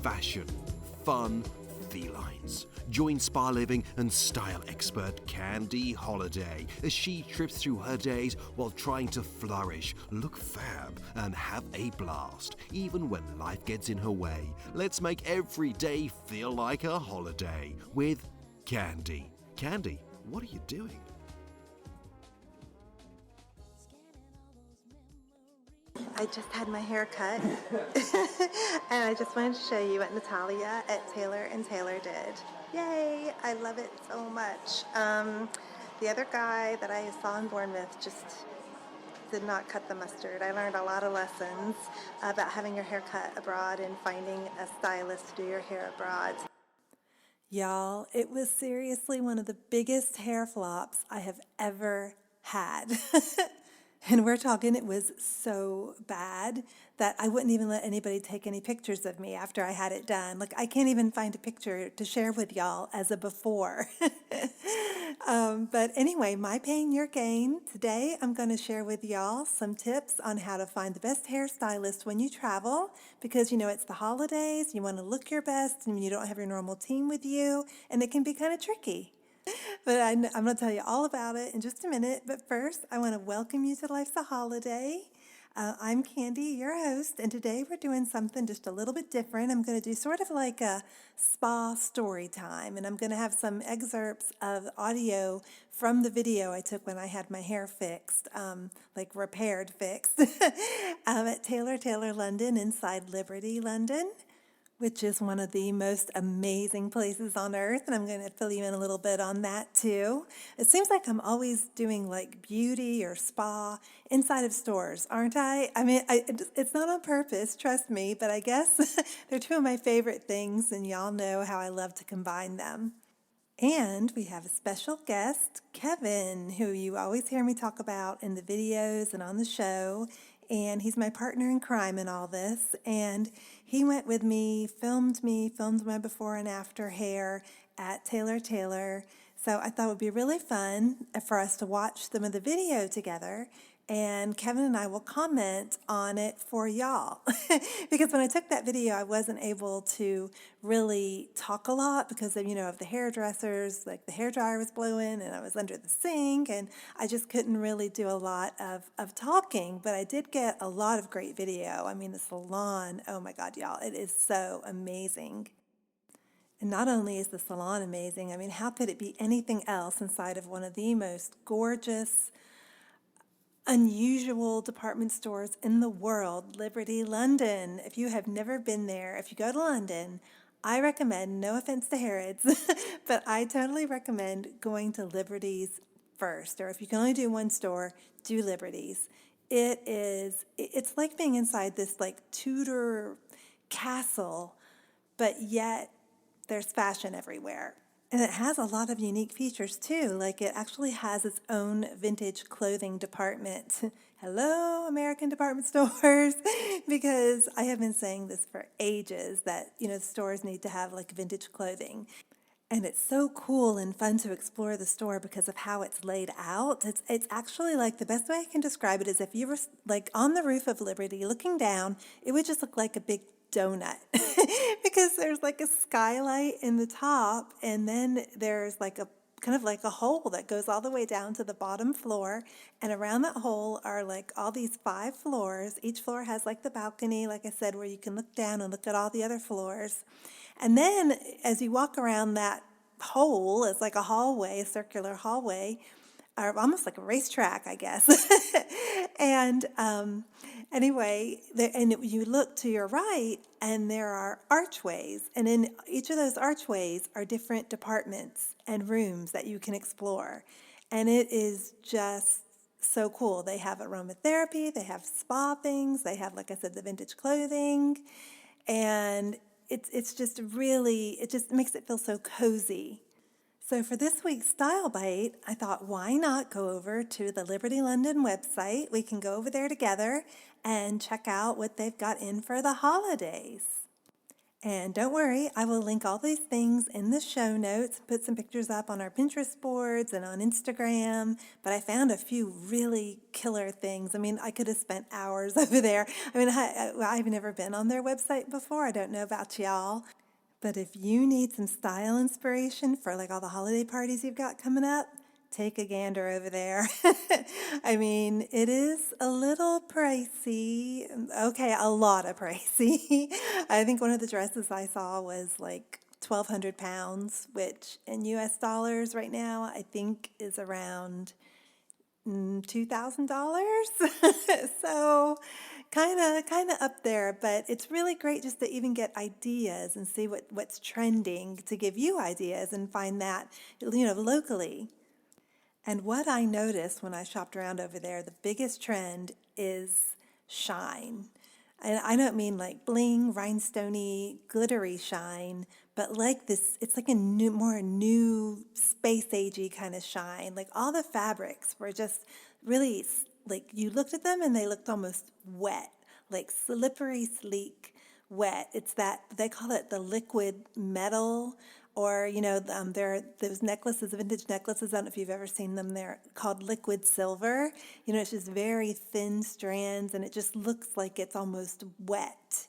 fashion, fun, felines. Join spa living and style expert Candy Holiday as she trips through her days while trying to flourish, look fab, and have a blast, even when life gets in her way. Let's make every day feel like a holiday with Candy. Candy, what are you doing? I just had my hair cut and I just wanted to show you what Natalia at Taylor & Taylor did. Yay! I love it so much. The other guy that I saw in Bournemouth just did not cut the mustard. I learned a lot of lessons about having your hair cut abroad and finding a stylist to do your hair abroad. Y'all, it was seriously one of the biggest hair flops I have ever had. And we're talking, it was so bad that I wouldn't even let anybody take any pictures of me after I had it done. Like, I can't even find a picture to share with y'all as a before. But anyway, my pain, your gain. Today, I'm going to share with y'all some tips on how to find the best hairstylist when you travel, because, you know, it's the holidays, you want to look your best, and you don't have your normal team with you, and it can be kind of tricky. But I'm going to tell you all about it in just a minute. But first, I want to welcome you to Life's a Holiday. I'm Candy, your host, and today we're doing something just a little bit different. I'm going to do sort of like a spa story time, and I'm going to have some excerpts of audio from the video I took when I had my hair fixed, like repaired fixed, at Taylor London inside Liberty, London, which is one of the most amazing places on earth, and I'm going to fill you in a little bit on that too. It seems like I'm always doing like beauty or spa inside of stores, aren't I? I mean, it's not on purpose, trust me, but I guess they're two of my favorite things, and y'all know how I love to combine them. And we have a special guest, Kevin, who you always hear me talk about in the videos and on the show. And he's my partner in crime in all this. And he went with me, filmed my before and after hair at Taylor. So I thought it would be really fun for us to watch some of the video together. And Kevin and I will comment on it for y'all. Because when I took that video, I wasn't able to really talk a lot because of, of the hairdressers, like the hairdryer was blowing and I was under the sink and I just couldn't really do a lot of talking. But I did get a lot of great video. I mean, the salon, oh my God, y'all, it is so amazing. And not only is the salon amazing, I mean, how could it be anything else inside of one of the most gorgeous, unusual department stores in the world, Liberty London. If you have never been there, if you go to London, I recommend, no offense to Harrods, but I totally recommend going to Liberty's first. Or if you can only do one store, do Liberty's. It's like being inside this like Tudor castle, but yet there's fashion everywhere. And it has a lot of unique features too, like it actually has its own vintage clothing department. Hello, American department stores, because I have been saying this for ages that, stores need to have like vintage clothing. And it's so cool and fun to explore the store because of how it's laid out. It's actually like the best way I can describe it is if you were like on the roof of Liberty looking down, it would just look like a big donut because there's like a skylight in the top and then there's like a kind of like a hole that goes all the way down to the bottom floor, and around that hole are like all these 5 floors. Each floor has like the balcony, like I said, where you can look down and look at all the other floors. And then as you walk around that hole, it's like a hallway, a circular hallway, or almost like a racetrack, I guess. And anyway, and you look to your right, and there are archways. And in each of those archways are different departments and rooms that you can explore. And it is just so cool. They have aromatherapy, they have spa things, they have, like I said, the vintage clothing. And it's just really, it just makes it feel so cozy. So for this week's Style Bite, I thought, why not go over to the Liberty London website? We can go over there together and check out what they've got in for the holidays. And don't worry, I will link all these things in the show notes, put some pictures up on our Pinterest boards and on Instagram. But I found a few really killer things. I mean, I could have spent hours over there. I mean, I've never been on their website before. I don't know about y'all. But if you need some style inspiration for like all the holiday parties you've got coming up, take a gander over there. I mean, it is a little pricey. Okay, a lot of pricey. I think one of the dresses I saw was like 1,200 pounds, which in US dollars right now, I think is around $2,000. So kind of up there, but it's really great just to even get ideas and see what's trending to give you ideas and find that, locally. And what I noticed when I shopped around over there, the biggest trend is shine. And I don't mean like bling, rhinestoney, glittery shine, but like this, it's like a more new, space agey kind of shine. Like all the fabrics were just really, like you looked at them and they looked almost wet, like slippery, sleek, wet. It's that, they call it the liquid metal, or, there are those necklaces, vintage necklaces. I don't know if you've ever seen them. They're called liquid silver. It's just very thin strands, and it just looks like it's almost wet.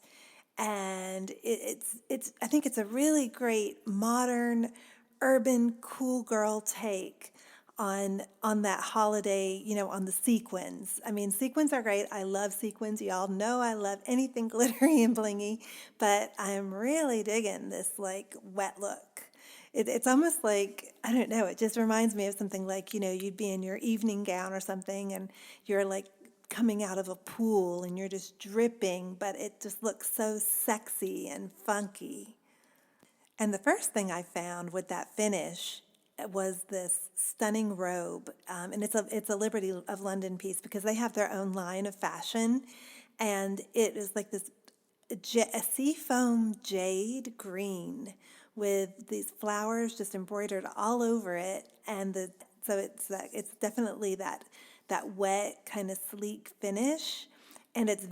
And it's I think it's a really great modern, urban, cool girl take on that holiday, on the sequins. I mean, sequins are great. I love sequins. Y'all know I love anything glittery and blingy, but I'm really digging this like wet look. It's almost like, I don't know, it just reminds me of something like, you'd be in your evening gown or something and you're like coming out of a pool and you're just dripping, but it just looks so sexy and funky. And the first thing I found with that finish was this stunning robe, and it's a Liberty of London piece because they have their own line of fashion, and it is like this a seafoam jade green with these flowers just embroidered all over it, and so it's definitely that wet kind of sleek finish, and it's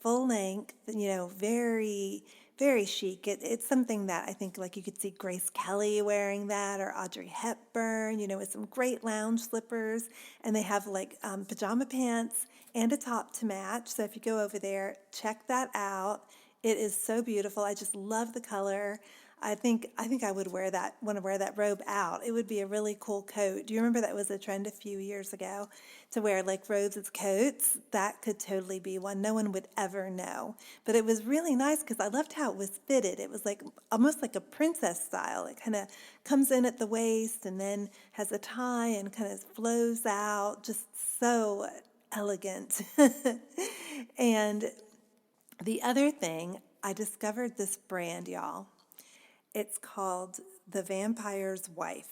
full length, very very chic. It's something that I think like you could see Grace Kelly wearing that, or Audrey Hepburn, with some great lounge slippers. And they have like pajama pants and a top to match. So if you go over there, check that out. It is so beautiful. I just love the color. I think I would want to wear that robe out. It would be a really cool coat. Do you remember that was a trend a few years ago to wear like robes as coats? That could totally be one. No one would ever know. But it was really nice because I loved how it was fitted. It was like almost like a princess style. It kind of comes in at the waist and then has a tie and kind of flows out. Just so elegant. And the other thing, I discovered this brand, y'all. It's called The Vampire's Wife.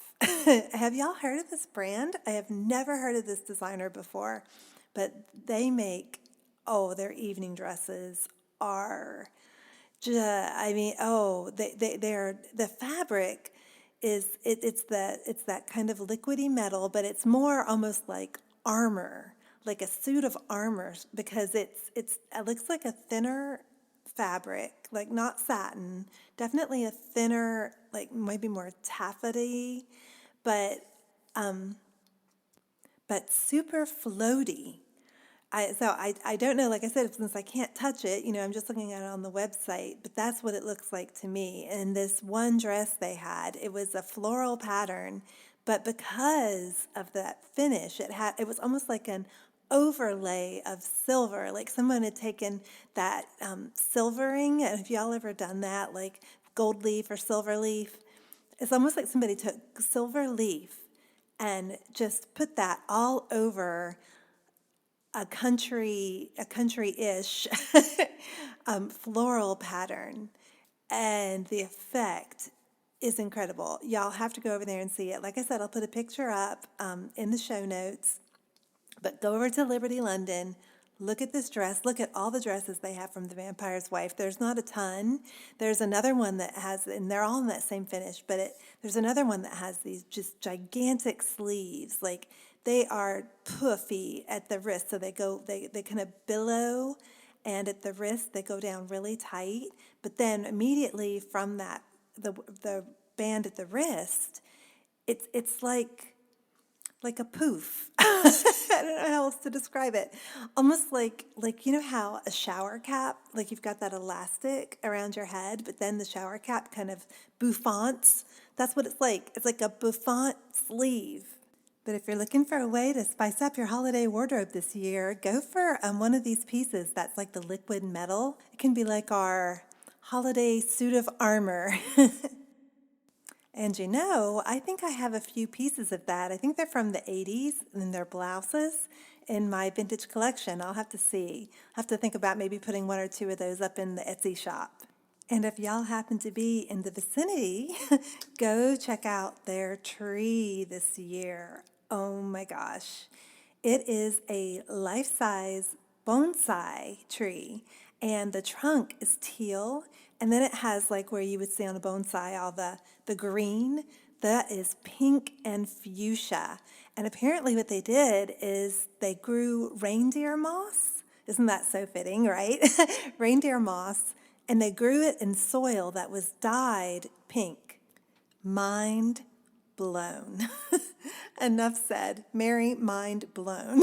Have y'all heard of this brand? I have never heard of this designer before, but they make, their evening dresses are just, they're, the fabric is, it's that kind of liquidy metal, but it's more almost like armor, like a suit of armor, because it looks like a thinner fabric, like not satin, definitely a thinner, like maybe more taffety, but super floaty. I don't know, like I said, since I can't touch it, I'm just looking at it on the website, but that's what it looks like to me. And this one dress they had, it was a floral pattern, but because of that finish, it was almost like an overlay of silver, like someone had taken that silvering, and if y'all ever done that, like gold leaf or silver leaf, it's almost like somebody took silver leaf and just put that all over a country-ish floral pattern, and the effect is incredible. Y'all have to go over there and see it. Like I said, I'll put a picture up in the show notes. But go over to Liberty London, look at this dress, look at all the dresses they have from The Vampire's Wife. There's not a ton. There's another one that has, and they're all in that same finish, but there's another one that has these just gigantic sleeves. Like they are puffy at the wrist, so they kind of billow, and at the wrist they go down really tight, but then immediately from that, the band at the wrist, it's like a poof. I don't know how else to describe it. Almost like you know how a shower cap, like you've got that elastic around your head, but then the shower cap kind of bouffants. That's what it's like. It's like a bouffant sleeve. But if you're looking for a way to spice up your holiday wardrobe this year, go for one of these pieces that's like the liquid metal. It can be like our holiday suit of armor. And you know, I think I have a few pieces of that. I think they're from the 80s and they're blouses in my vintage collection. I'll have to see. I'll have to think about maybe putting one or two of those up in the Etsy shop. And if y'all happen to be in the vicinity, go check out their tree this year. Oh my gosh. It is a life-size bonsai tree, and the trunk is teal, and then it has like where you would see on a bonsai all the green. That is pink and fuchsia. And apparently what they did is they grew reindeer moss. Isn't that so fitting, right? Reindeer moss, and they grew it in soil that was dyed pink. Mind blown. Enough said. Mary, mind blown.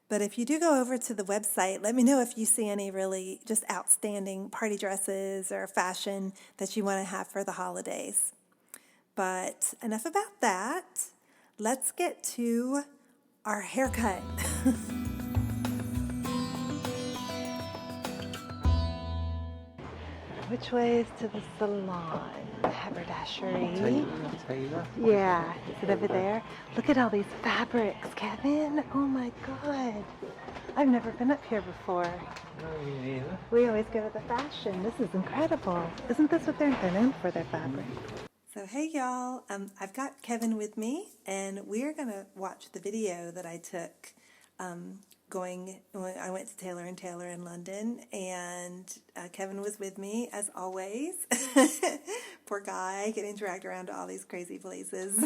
But if you do go over to the website, let me know if you see any really just outstanding party dresses or fashion that you want to have for the holidays. But enough about that. Let's get to our haircut. Which way is to the salon? Haberdashery. Taylor. Yeah, is it over there? Look at all these fabrics, Kevin. Oh my God. I've never been up here before. No, me neither. We always go to the fashion. This is incredible. Isn't this what they're known for, their fabric? So hey y'all, I've got Kevin with me, and we're gonna watch the video that I took I went to Taylor & Taylor in London, and Kevin was with me as always. Poor guy, getting dragged around to all these crazy places.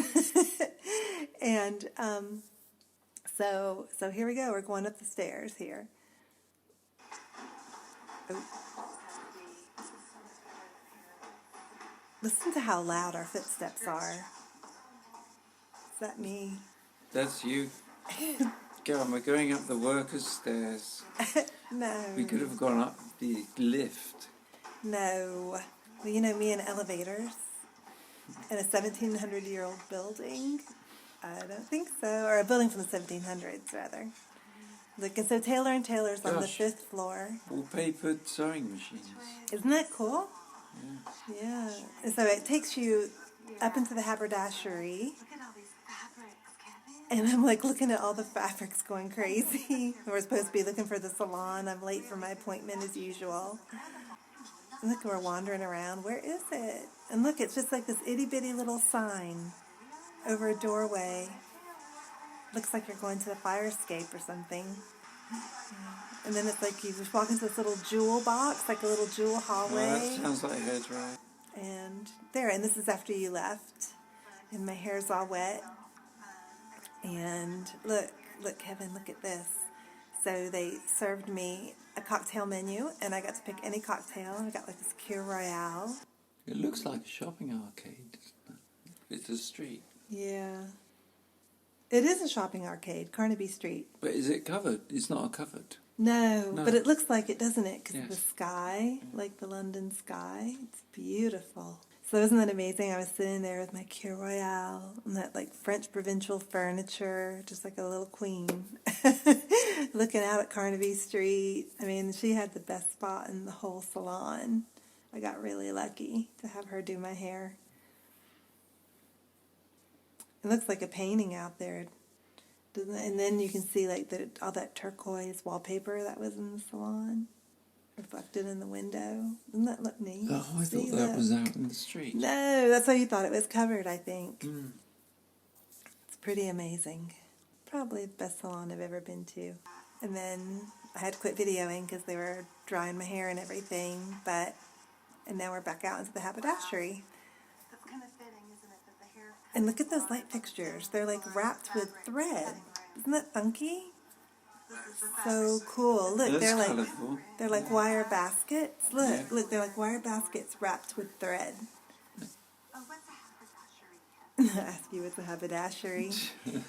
And so here we go. We're going up the stairs here. Oh. Listen to how loud our footsteps are. Is that me? That's you. God, we're going up the workers' stairs. No. We could have gone up the lift. No. Well, you know me in elevators in a 1700-year-old building. I don't think so. Or a building from the 1700s, rather. Look, and so Taylor & Taylor's on the 5th floor. Wallpapered sewing machines. Isn't that cool? Yeah. Yeah. And so it takes you up into the haberdashery. And I'm like looking at all the fabrics going crazy. We're supposed to be looking for the salon. I'm late for my appointment as usual. And look, we're wandering around. Where is it? And look, it's just like this itty bitty little sign over a doorway. Looks like you're going to the fire escape or something. And then it's like you just walk into this little jewel box, like a little jewel hallway. Oh, that sounds like hairdryer. And there, and this is after you left. And my hair's all wet. And look, Kevin, look at this. So they served me a cocktail menu, and I got to pick any cocktail. I got like this Kir Royale. It looks like a shopping arcade, doesn't it? It's a street. Yeah. It is a shopping arcade, Carnaby Street. But is it covered? It's not covered. No, but it looks like it, doesn't it? Because yes. of the sky, like the London sky. It's beautiful. So isn't that amazing? I was sitting there with my Kir Royale and that like French provincial furniture, just like a little queen, looking out at Carnaby Street. I mean, she had the best spot in the whole salon. I got really lucky to have her do my hair. It looks like a painting out there, doesn't it? And then you can see like all that turquoise wallpaper that was in the salon. Reflected in the window. Doesn't that look neat? Oh, I thought that was out in the street. No, that's why you thought it was covered, I think. Mm. It's pretty amazing. Probably the best salon I've ever been to. And then I had to quit videoing because they were drying my hair and everything. And now we're back out into the haberdashery. That's kind of fitting, isn't it? That the hair. And look at those light fixtures. They're like wrapped with thread. Isn't that funky? So cool. Look, That's they're colourful. like wire baskets. Look, Yeah. look, they're like wire baskets wrapped with thread. Ask you what's a haberdashery.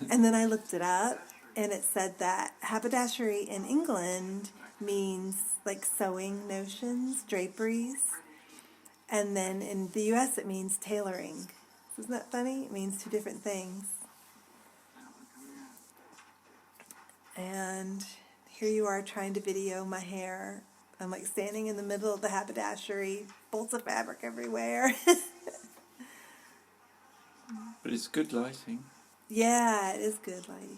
And then I looked it up, and it said that haberdashery in England means like sewing notions, draperies. And then in the U.S. it means tailoring. Isn't that funny? It means two different things. And here you are trying to video my hair. I'm like standing in the middle of the haberdashery, bolts of fabric everywhere. But it's good lighting. Yeah, it is good lighting.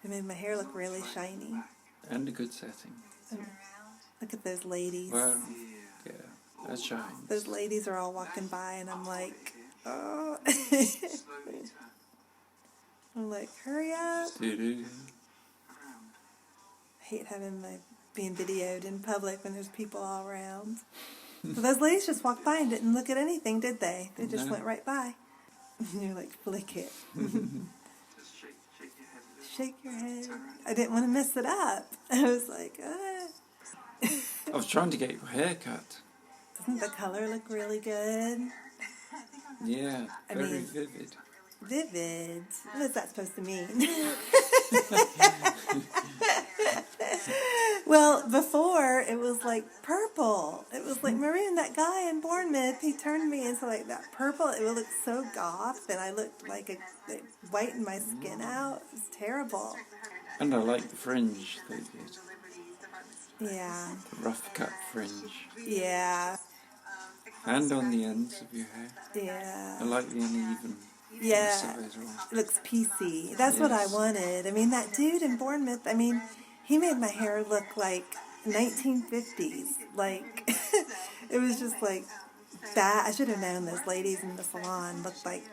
It made my hair look really shiny. And a good setting. Look at those ladies. Well, yeah, that shines. Those ladies are all walking by, and I'm like, oh. I'm like, hurry up. Doo-doo. I hate having being videoed in public when there's people all around. So those ladies just walked by and didn't look at anything, did they? They just went right by. And you're like, flick it. Shake your head. I didn't want to mess it up. I was like, ah. I was trying to get your hair cut. Doesn't the color look really good? Yeah, very mean- vivid. Vivid. What is that supposed to mean? Well, before it was like purple. It was like maroon. That guy in Bournemouth, he turned me into like that purple. It would look so goth, and I looked like it whitened my skin out. It was terrible. And I like the fringe they did. Yeah. The rough cut fringe. Yeah. And on the ends of your hair. Yeah. I like the uneven. Yeah. size one. It looks PC. That's what I Yes. wanted. I mean, that dude in Bournemouth, I mean, he made my hair look like 1950s. Like, it was just like that. I should have known those ladies in the salon looked like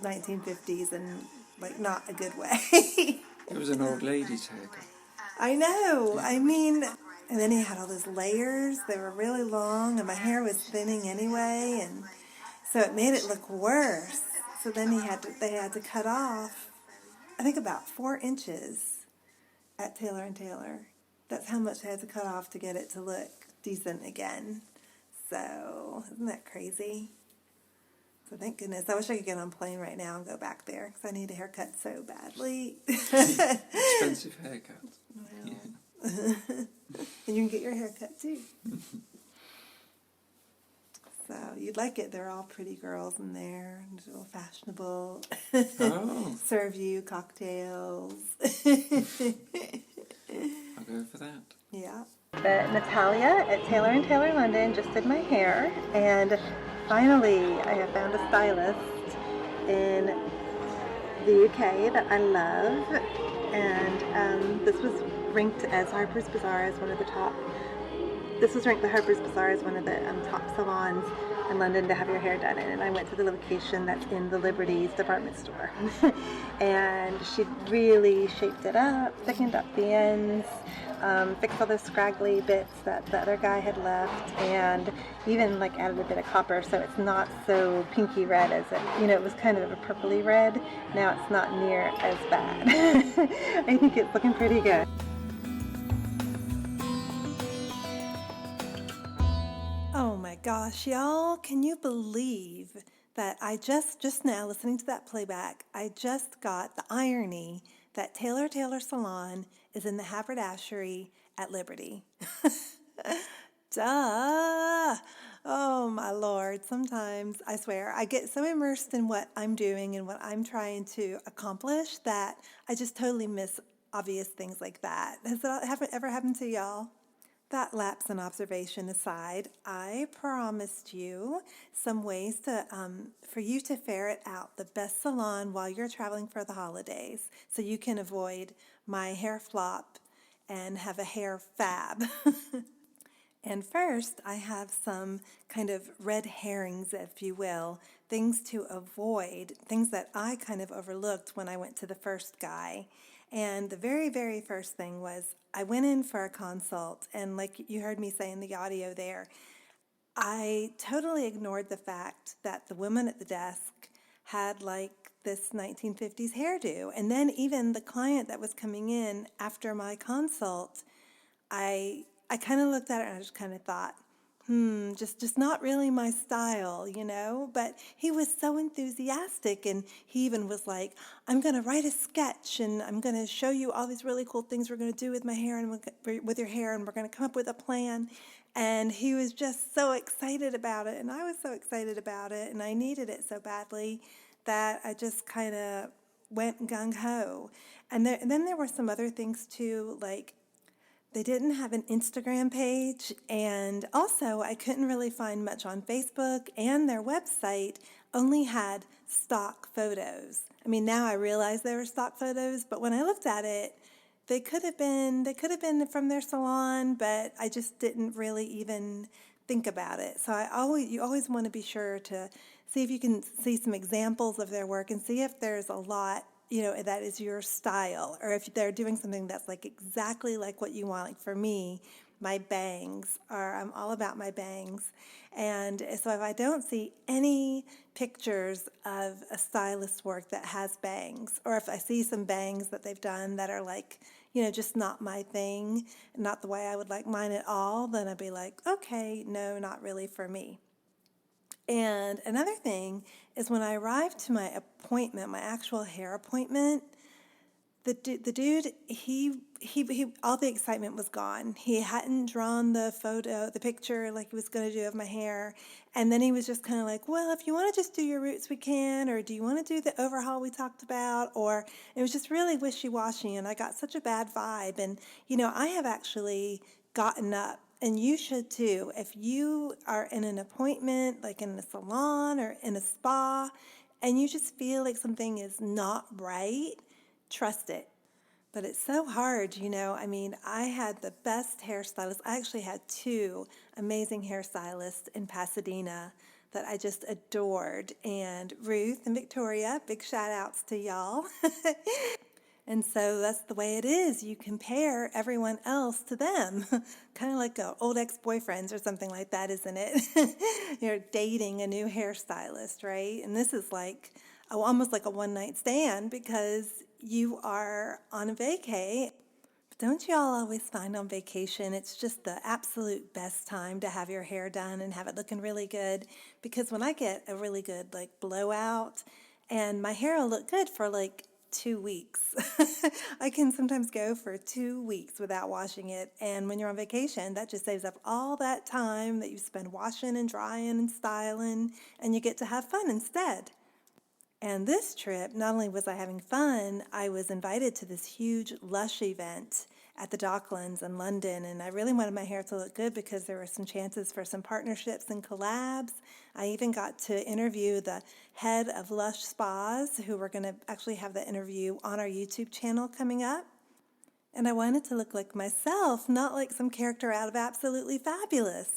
1950s and like not a good way. It was an old lady's haircut. I know. I mean, and then he had all those layers. They were really long, and my hair was thinning anyway, and so it made it look worse. So then they had to cut off, I think about 4 inches at Taylor & Taylor. That's how much they had to cut off to get it to look decent again. So, isn't that crazy? So thank goodness. I wish I could get on a plane right now and go back there, because I need a haircut so badly. Expensive haircut. Well, and you can get your hair cut too. So you'd like it. They're all pretty girls in there. It's all fashionable. Oh, Serve you cocktails. I'll go for that. Yeah. But Natalia at Taylor & Taylor London just did my hair, and finally I have found a stylist in the UK that I love, and this was ranked as Harpers Bazaar as one of the top. This was ranked the Harpers Bazaar as one of the top salons in London to have your hair done in, and I went to the location that's in the Liberties department store. And she really shaped it up, thickened up the ends, fixed all those scraggly bits that the other guy had left, and even like added a bit of copper so it's not so pinky red as it, it was kind of a purpley red. Now it's not near as bad. I think it's looking pretty good. Oh my gosh, y'all, can you believe that I just now, listening to that playback, I just got the irony that Taylor Salon is in the haberdashery at Liberty. Duh! Oh my Lord, sometimes, I swear, I get so immersed in what I'm doing and what I'm trying to accomplish that I just totally miss obvious things like that. Has that ever happened to y'all? That lapse in observation aside, I promised you some ways for you to ferret out the best salon while you're traveling for the holidays, so you can avoid my hair flop and have a hair fab. And first, I have some kind of red herrings, if you will, things to avoid, things that I kind of overlooked when I went to the first guy. And the very, very first thing was I went in for a consult, and like you heard me say in the audio there, I totally ignored the fact that the woman at the desk had like this 1950s hairdo. And then even the client that was coming in after my consult, I kind of looked at it and I just kind of thought, just not really my style, you know? But he was so enthusiastic, and he even was like, I'm going to write a sketch and I'm going to show you all these really cool things we're going to do with my hair and with your hair, and we're going to come up with a plan. And he was just so excited about it, and I was so excited about it, and I needed it so badly that I just kind of went gung-ho. And then there were some other things too, like they didn't have an Instagram page, and also I couldn't really find much on Facebook, and their website only had stock photos. I mean, now I realize they were stock photos, but when I looked at it, they could have been from their salon, but I just didn't really even think about it. So you always want to be sure to see if you can see some examples of their work and see if there's a lot, that is your style, or if they're doing something that's like exactly like what you want. Like for me, my bangs I'm all about my bangs. And so if I don't see any pictures of a stylist's work that has bangs, or if I see some bangs that they've done that are like, just not my thing, not the way I would like mine at all, then I'd be like, okay, no, not really for me. And another thing is when I arrived to my appointment, my actual hair appointment, the dude, he all the excitement was gone. He hadn't drawn the picture like he was going to do of my hair. And then he was just kind of like, well, if you want to just do your roots, we can. Or do you want to do the overhaul we talked about? Or it was just really wishy-washy. And I got such a bad vibe. And, I have actually gotten up, and you should too. If you are in an appointment, like in a salon or in a spa, and you just feel like something is not right, trust it. But it's so hard, I mean, I had the best hairstylist. I actually had two amazing hairstylists in Pasadena that I just adored. And Ruth and Victoria, big shout outs to y'all. And so that's the way it is. You compare everyone else to them, kind of like old ex-boyfriends or something like that, isn't it? You're dating a new hairstylist, right? And this is like almost like a one-night stand because you are on a vacay. But don't you all always find on vacation it's just the absolute best time to have your hair done and have it looking really good? Because when I get a really good like blowout, and my hair will look good for like 2 weeks. I can sometimes go for 2 weeks without washing it. And when you're on vacation, that just saves up all that time that you spend washing and drying and styling, and you get to have fun instead. And this trip, not only was I having fun, I was invited to this huge Lush event at the Docklands in London, and I really wanted my hair to look good because there were some chances for some partnerships and collabs. I even got to interview the head of Lush Spas, who we're going to actually have the interview on our YouTube channel coming up. And I wanted to look like myself, not like some character out of Absolutely Fabulous.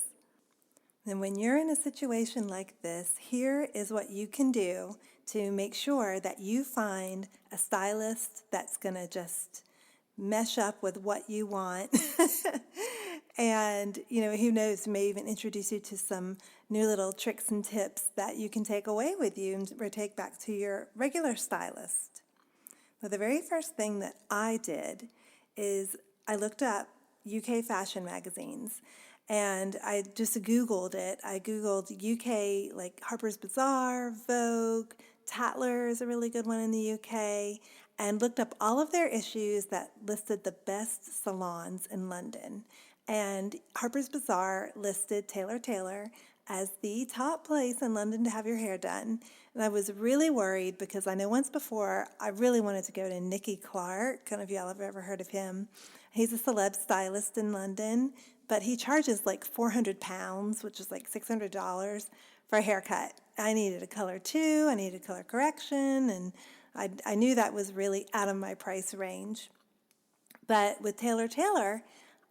And when you're in a situation like this, here is what you can do to make sure that you find a stylist that's going to just mesh up with what you want. And, who knows, may even introduce you to some new little tricks and tips that you can take away with you or take back to your regular stylist. Now, the very first thing that I did is I looked up UK fashion magazines, and I just Googled it. I Googled UK, like Harpers Bazaar, Vogue, Tatler is a really good one in the UK, and looked up all of their issues that listed the best salons in London. And Harpers Bazaar listed Taylor as the top place in London to have your hair done. And I was really worried because I know once before I really wanted to go to Nicky Clark. I don't know if y'all have ever heard of him. He's a celeb stylist in London, but he charges like £400, which is like $600 for a haircut. I needed a color too. I needed color correction, and I knew that was really out of my price range. But with Taylor,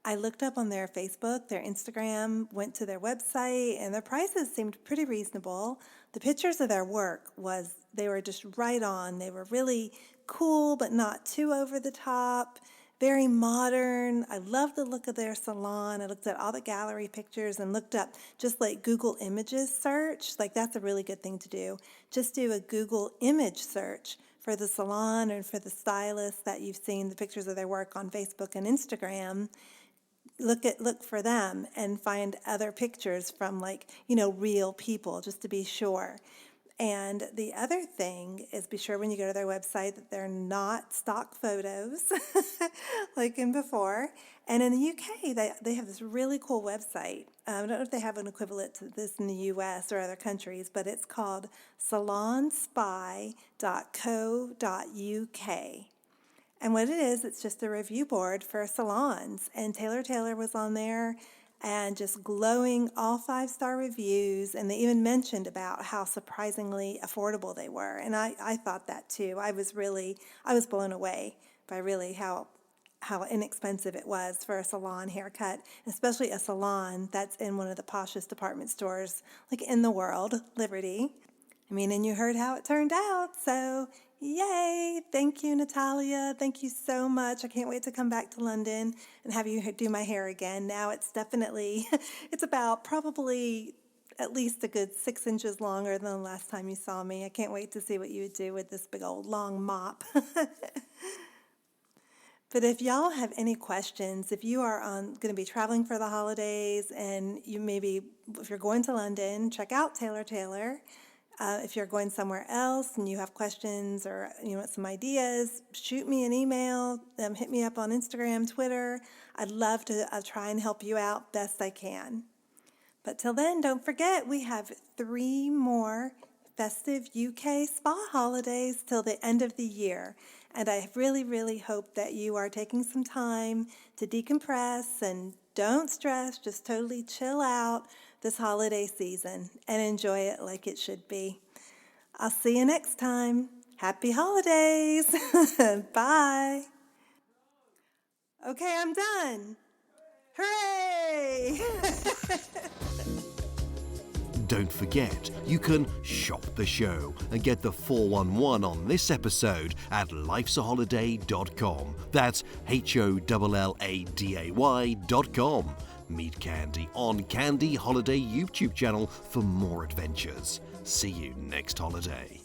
I looked up on their Facebook, their Instagram, went to their website, and their prices seemed pretty reasonable. The pictures of their work they were just right on. They were really cool, but not too over the top. very modern. I love the look of their salon. I looked at all the gallery pictures and looked up just like Google Images search. Like that's a really good thing to do. Just do a Google image search for the salon or for the stylist that you've seen the pictures of their work on Facebook and Instagram. Look for them and find other pictures from real people just to be sure. And the other thing is be sure when you go to their website that they're not stock photos like in before. And in the UK, they have this really cool website. I don't know if they have an equivalent to this in the US or other countries, but it's called salonspy.co.uk. And what it is, it's just a review board for salons. And Taylor was on there and just glowing all 5-star reviews. And they even mentioned about how surprisingly affordable they were. And I thought that too. I was blown away by really how inexpensive it was for a salon haircut, especially a salon that's in one of the poshest department stores like in the world, Liberty. I mean, and you heard how it turned out, so yay! Thank you, Natalia. Thank you so much. I can't wait to come back to London and have you do my hair again. Now it's definitely, it's about probably at least a good 6 inches longer than the last time you saw me. I can't wait to see what you would do with this big old long mop. But if y'all have any questions, if you are going to be traveling for the holidays and if you're going to London, check out Taylor. If you're going somewhere else and you have questions or you want some ideas, shoot me an email, hit me up on Instagram, Twitter. I'd love to try and help you out best I can. But till then, don't forget, we have 3 more festive UK spa holidays till the end of the year. And I really, really hope that you are taking some time to decompress and don't stress, just totally chill out this holiday season and enjoy it like it should be. I'll see you next time. Happy holidays. Bye. Okay, I'm done. Hooray! Don't forget, you can shop the show and get the 411 on this episode at lifesaholiday.com. That's HOLLADAY.com. Meet Candy on Candy Holiday YouTube channel for more adventures. See you next holiday.